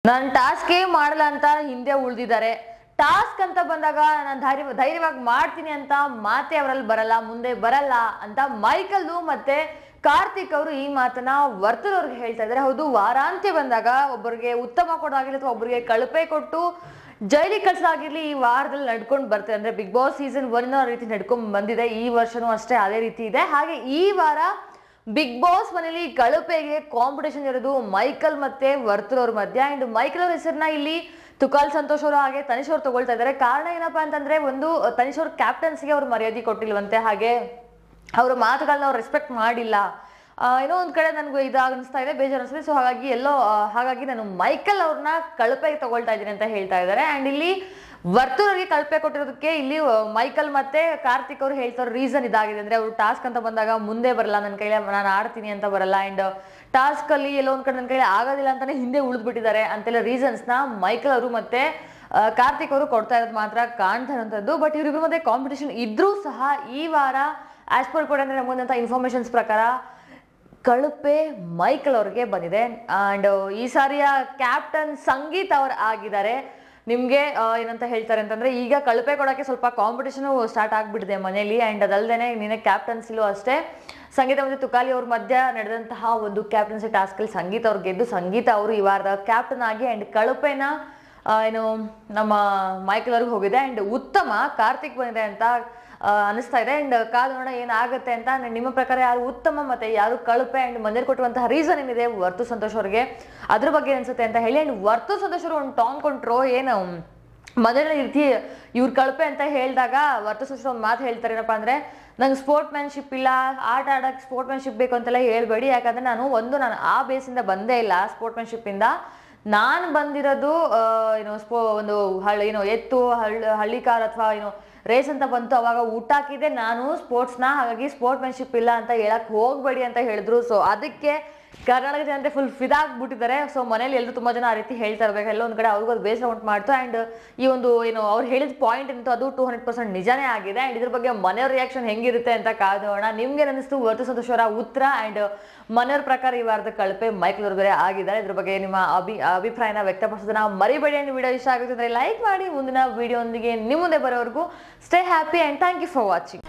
ನಾನು ಟಾಸ್ಕ್ ಮಾಡಲ್ಲ ಅಂತ ಹಿಂದೆ ಉಳಿದಿದ್ದಾರೆ. ಟಾಸ್ಕ್ ಅಂತ ಬಂದಾಗ ನಾನು ಧೈರ್ಯವಾಗಿ ಮಾಡ್ತೀನಿ ಅಂತ ಮಾತೆ ಅವರಲ್ಲಿ ಬರಲ್ಲ, ಮುಂದೆ ಬರಲ್ಲ ಅಂತ ಮೈಕಲ್ ಮತ್ತೆ ಕಾರ್ತಿಕ್ ಅವರು ಈ ಮಾತನ್ನ ವರ್ತೂರ್ ಅವ್ರಿಗೆ ಹೇಳ್ತಾ ಇದ್ದಾರೆ. ಹೌದು, ವಾರಾಂತ್ಯ ಬಂದಾಗ ಒಬ್ಬರಿಗೆ ಉತ್ತಮ ಕೊಡೋದಾಗಿರ್ಲಿ ಅಥವಾ ಒಬ್ಬರಿಗೆ ಕಳಪೆ ಕೊಟ್ಟು ಜೈಲಿಗೆ ಕಳ್ಸಾಗಿರ್ಲಿ ಈ ವಾರದಲ್ಲಿ ನಡ್ಕೊಂಡು ಬರ್ತಾರೆ. ಅಂದ್ರೆ ಬಿಗ್ ಬಾಸ್ ಸೀಸನ್ 1 ಆ ರೀತಿ ನಡ್ಕೊಂಡ್ ಬಂದಿದೆ. ಈ ವರ್ಷನೂ ಅಷ್ಟೇ ಅದೇ ರೀತಿ ಇದೆ. ಹಾಗೆ ಈ ವಾರ ಬಿಗ್ ಬಾಸ್ ಮನೇಲಿ ಕಳಪೆಗೆ ಕಾಂಪಿಟೇಷನ್ ಇರೋದು ಮೈಕಲ್ ಮತ್ತೆ ವರ್ತೂರ್ ಅವ್ರ ಮಧ್ಯ. ಅಂಡ್ ಮೈಕಲ್ ಅವ್ರ ಹೆಸರನ್ನ ಇಲ್ಲಿ ತುಕಾಲ್ ಸಂತೋಷ್ ಅವರು ಹಾಗೆ ತನಿಷ್ ಅವ್ರು ತಗೊಳ್ತಾ ಇದ್ದಾರೆ. ಕಾರಣ ಏನಪ್ಪಾ ಅಂತಂದ್ರೆ, ಒಂದು ತನಿಷ್ ಅವ್ರ ಕ್ಯಾಪ್ಟನ್ಸಿಗೆ ಅವ್ರು ಮರ್ಯಾದೆ ಕೊಟ್ಟಿಲ್ವಂತೆ, ಹಾಗೆ ಅವ್ರ ಮಾತುಗಳನ್ನ ಅವ್ರು ರೆಸ್ಪೆಕ್ಟ್ ಮಾಡಿಲ್ಲ. ಏನೋ ಒಂದ್ ಕಡೆ ನನಗೆ ಅನಿಸ್ತಾ ಇದೆ, ಬೇಜಾರು ಅನಿಸ್ತದೆ. ಸೊ ಹಾಗಾಗಿ ನಾನು ಮೈಕಲ್ ಅವ್ರನ್ನ ಕಳಪೆಗೆ ತಗೊಳ್ತಾ ಇದ್ದೀನಿ ಅಂತ ಹೇಳ್ತಾ ಇದ್ದಾರೆ. ಅಂಡ್ ಇಲ್ಲಿ ವರ್ತೂರ್ ಅವ್ರಿಗೆ ಕಳಪೆ ಕೊಟ್ಟಿರೋದಕ್ಕೆ ಇಲ್ಲಿ ಮೈಕಲ್ ಮತ್ತೆ ಕಾರ್ತಿಕ್ ಅವರು ಹೇಳ್ತಾರೋ ರೀಸನ್ ಇದಾಗಿದೆ. ಅಂದ್ರೆ ಅವರು ಟಾಸ್ಕ್ ಅಂತ ಬಂದಾಗ ಮುಂದೆ ಬರಲ್ಲ, ನನ್ನ ಕೈಲಿ ನಾನು ಆಡ್ತೀನಿ ಅಂತ ಬರಲ್ಲ, ಅಂಡ್ ಟಾಸ್ಕ್ ಅಲ್ಲಿ ಎಲ್ಲೋ ಒಂದ್ ಕಡೆ ನನ್ನ ಕೈಲಿ ಆಗೋದಿಲ್ಲ ಅಂತಾನೆ ಹಿಂದೆ ಉಳಿದ್ಬಿಟ್ಟಿದ್ದಾರೆ ಅಂತೆಲ್ಲ ರೀಸನ್ಸ್ ನ ಮೈಕಲ್ ಅವರು ಮತ್ತೆ ಕಾರ್ತಿಕ್ ಅವರು ಕೊಡ್ತಾ ಇರೋದು ಮಾತ್ರ ಕಾಣ್ತಾ ಇರುವಂತದ್ದು. ಬಟ್ ಇವ್ರಿಬ್ರು ಮಧ್ಯೆ ಕಾಂಪಿಟೇಷನ್ ಇದ್ರೂ ಸಹ ಈ ವಾರ ಆಸ್ ಪರ್ ಕೂಡ ಅಂದ್ರೆ ನಮಗೊಂದಂತ ಇನ್ಫಾರ್ಮೇಶನ್ಸ್ ಪ್ರಕಾರ ಕಳಪೆ ಮೈಕಲ್ ಅವ್ರಿಗೆ ಬಂದಿದೆ. ಅಂಡ್ ಈ ಸಾರಿಯ ಕ್ಯಾಪ್ಟನ್ ಸಂಗೀತ್ ಅವ್ರು ಆಗಿದ್ದಾರೆ. ನಿಮ್ಗೆ ಏನಂತ ಹೇಳ್ತಾರೆ ಅಂತಂದ್ರೆ, ಈಗ ಕಳಪೆ ಕೊಡೋಕೆ ಸ್ವಲ್ಪ ಕಾಂಪಿಟೇಷನ್ ಸ್ಟಾರ್ಟ್ ಆಗ್ಬಿಟ್ಟಿದೆ ಮನೇಲಿ. ಅಂಡ್ ಅದಲ್ದೇನೆ ನಿನ್ನೆ ಕ್ಯಾಪ್ಟನ್ಸಿಲೂ ಅಷ್ಟೇ ಸಂಗೀತ ಮತ್ತೆ ತುಕಾಲಿ ಅವ್ರ ಮಧ್ಯ ನಡೆದಂತಹ ಒಂದು ಕ್ಯಾಪ್ಟನ್ಸಿ ಟಾಸ್ಕ್ ಅಲ್ಲಿ ಸಂಗೀತ ಅವ್ರು ಗೆದ್ದು ಸಂಗೀತ ಅವರು ಈ ವಾರದ ಕ್ಯಾಪ್ಟನ್ ಆಗಿ ಅಂಡ್ ಕಳಪೆನ ಏನು ನಮ್ಮ ಮೈಕಲ್ ಅವ್ರಿಗೆ ಹೋಗಿದೆ. ಅಂಡ್ ಉತ್ತಮ ಕಾರ್ತಿಕ್ ಬಂದಿದೆ ಅಂತ ಅನಿಸ್ತಾ ಇದೆ. ಅಂಡ್ ಕಾದು ನೋಡ ಏನಾಗುತ್ತೆ ಅಂತ. ನಿಮ್ಮ ಪ್ರಕಾರ ಯಾರು ಉತ್ತಮ ಮತ್ತೆ ಯಾರು ಕಳಪೆ ಅಂಡ್ ಮನೇಲಿ ಕೊಟ್ಟಿರುವಂತಹ ರೀಸನ್ ಏನಿದೆ ವರ್ತೂರ್ ಸಂತೋಷ್ ಅವ್ರಿಗೆ, ಅದ್ರ ಬಗ್ಗೆ ಅನ್ಸುತ್ತೆ ಅಂತ ಹೇಳಿ. ಅಂಡ್ ವರ್ತೂರ್ ಸಂತೋಷ್ ಅವರು ಒಂದು ಟಾಂಗ್ ಕೊಂಡ್ರು, ಏನು ಮನೇಲಿ ರೀತಿ ಇವ್ರು ಕಳಪೆ ಅಂತ ಹೇಳಿದಾಗ ವರ್ತೂರ್ ಸಂತೋಷ್ ಒಂದು ಮಾತು ಹೇಳ್ತಾರೆ, ಏನಪ್ಪಾ ಅಂದ್ರೆ, ನಂಗೆ ಸ್ಪೋರ್ಟ್ಮ್ಯಾನ್ಶಿಪ್ ಇಲ್ಲ, ಆಟ ಆಡಕ್ಕೆ ಸ್ಪೋರ್ಟ್ಮ್ಯಾನ್ಶಿಪ್ ಬೇಕು ಅಂತೆಲ್ಲ ಹೇಳ್ಬೇಡಿ. ಯಾಕಂದ್ರೆ ನಾನು ಆ ಬೇಸಿಂದ ಬಂದೇ ಇಲ್ಲ, ಸ್ಪೋರ್ಟ್ಮ್ಯಾನ್ಶಿಪ್ ಇಂದ ನಾನು ಬಂದಿರೋದು ಒಂದು ಎತ್ತು ಹಳ್ಳಿ ಕಾರ್ ಅಥವಾ ರೇಸ್ ಅಂತ ಬಂತು, ಅವಾಗ ಊಟ ಹಾಕಿದೆ ನಾನು ಸ್ಪೋರ್ಟ್ಸ್ನ, ಹಾಗಾಗಿ ಸ್ಪೋರ್ಟ್ಮ್ಯಾನ್ಶಿಪ್ ಇಲ್ಲ ಅಂತ ಹೇಳಕ್ ಹೋಗ್ಬೇಡಿ ಅಂತ ಹೇಳಿದ್ರು. ಸೊ ಅದಕ್ಕೆ ಕರ್ನಾಟಕ ಜನತೆ ಫುಲ್ ಫಿದಾಗ್ಬಿಟ್ಟಿದ್ದಾರೆ. ಸೊ ಮನೇಲಿ ಎಲ್ಲರೂ ತುಂಬಾ ಜನ ಆ ರೀತಿ ಹೇಳ್ತಾ ಇರ್ಬೇಕು, ಎಲ್ಲ ಒಂದ್ ಕಡೆ ಅವ್ರಿಗೂ ಅದು ಬೇಸರ ಉಂಟು ಮಾಡ್ತು. ಅಂಡ್ ಈ ಒಂದು ಅವ್ರು ಹೇಳಿದ ಪಾಯಿಂಟ್ ಅಂತೂ ಅದು 200% ನಿಜಾನೇ ಆಗಿದೆ. ಅಂಡ್ ಇದ್ರ ಬಗ್ಗೆ ಮನೆಯವ್ರ ರಿಯಾಕ್ಷನ್ ಹೆಂಗಿರುತ್ತೆ ಅಂತ ಕಾದೋಣ. ನಿಮ್ಗೆ ಅನಿಸ್ತು ವರ್ತೂರ್ ಸಂತೋಷ್ ಅವರ ಉತ್ತರ ಅಂಡ್ ಮನೆಯವ್ರ ಪ್ರಕಾರ ಈ ವಾರದ ಕಳಪೆ ಮೈಕಲ್ ಅವ್ರ ಬೇರೆ ಆಗಿದ್ದಾರೆ. ಇದ್ರ ಬಗ್ಗೆ ನಿಮ್ಮ ಅಭಿಪ್ರಾಯನ ವ್ಯಕ್ತಪಡಿಸೋದನ್ನ ಮರಿಬೇಡಿ. ಅಂಡ್ ವಿಡಿಯೋ ಇಷ್ಟ ಆಗುತ್ತೆ ಅಂದ್ರೆ ಲೈಕ್ ಮಾಡಿ. ಮುಂದಿನ ವಿಡಿಯೋ ಒಂದಿಗೆ ನಿಮ್ಮ ಮುಂದೆ ಬರೋವರೆಗೂ stay happy and thank you for watching.